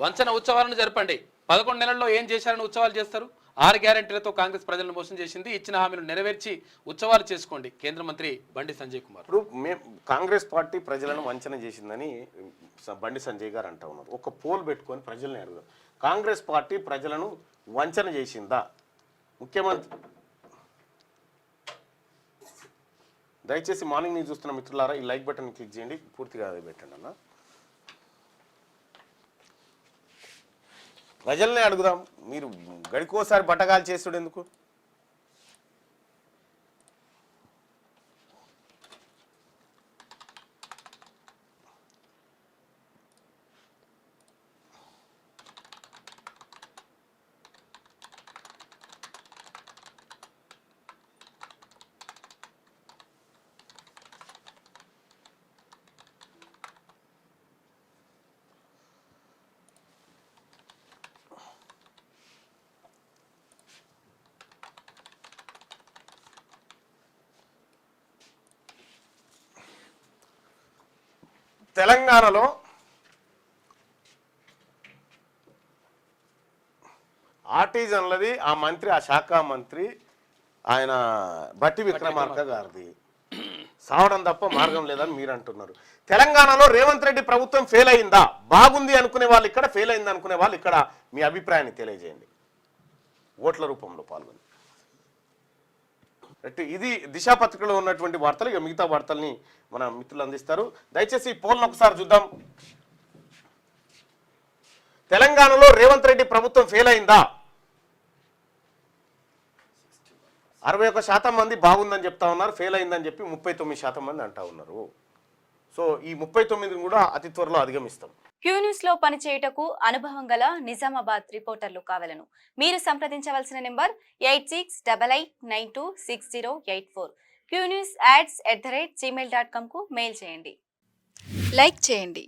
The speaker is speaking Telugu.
వంచన ఉత్సవాలను జరపండి. 11 నెలల్లో ఏం చేశారని ఉత్సవాలు చేస్తారు? 6 గ్యారెంటీలతో కాంగ్రెస్ ప్రజలను మోసం చేసింది. ఇచ్చిన హామీలు నెరవేర్చి ఉత్సవాలు చేసుకోండి. కేంద్ర మంత్రి బండి సంజయ్ కుమార్. ఇప్పుడు కాంగ్రెస్ పార్టీ ప్రజలను వంచన చేసిందని బండి సంజయ్ గారు అంటా ఉన్నారు. ఒక పోల్ పెట్టుకొని ప్రజల్ని అడుగుదాం, కాంగ్రెస్ పార్టీ ప్రజలను వంచన చేసిందా? ముఖ్యమంత్రి దయచేసి మార్నింగ్ న్యూస్ చూస్తున్న మిత్రులారా ఈ లైక్ బటన్ క్లిక్ చేయండి, పూర్తిగా అదే పెట్టండి అన్న. ప్రజల్ని అడుగుదాం, మీరు గడికోసారి బట్టగాలు చేస్తుడు ఎందుకు? తెలంగాణలో ఆర్టిజన్లది ఆ మంత్రి, ఆ శాఖ మంత్రి ఆయన బట్టి విక్రమార్క గారిది సావడం తప్ప మార్గం లేదని మీరు అంటున్నారు. తెలంగాణలో రేవంత్ రెడ్డి ప్రభుత్వం ఫెయిల్ అయిందా? బాగుంది అనుకునే వాళ్ళు ఇక్కడ, ఫెయిల్ అయింది అనుకునే వాళ్ళు ఇక్కడ. మీ అభిప్రాయాన్ని తెలియజేయండి ఓట్ల రూపంలో పాల్గొని. ఇది దిశా పత్రికలో ఉన్నటువంటి వార్తలు. ఇక మిగతా వార్తల్ని మన మిత్రులు అందిస్తారు. దయచేసి ఈ పోల్ను ఒకసారి చూద్దాం. తెలంగాణలో రేవంత్ రెడ్డి ప్రభుత్వం ఫెయిల్ అయిందా? 61% మంది బాగుందని చెప్తా ఉన్నారు, ఫెయిల్ అయిందని చెప్పి 39% మంది అంటా ఉన్నారు. సో ఈ 39 కూడా అతి త్వరలో అధిగమిస్తాం. క్యూ న్యూస్ లో పనిచేయుటకు అనుభవం గల నిజామాబాద్ రిపోర్టర్లు కావాలను. మీరు సంప్రదించవలసిన నెంబర్ 8688926084. qnewsads@gmail.com కు మెయిల్ చేయండి. లైక్ చేయండి.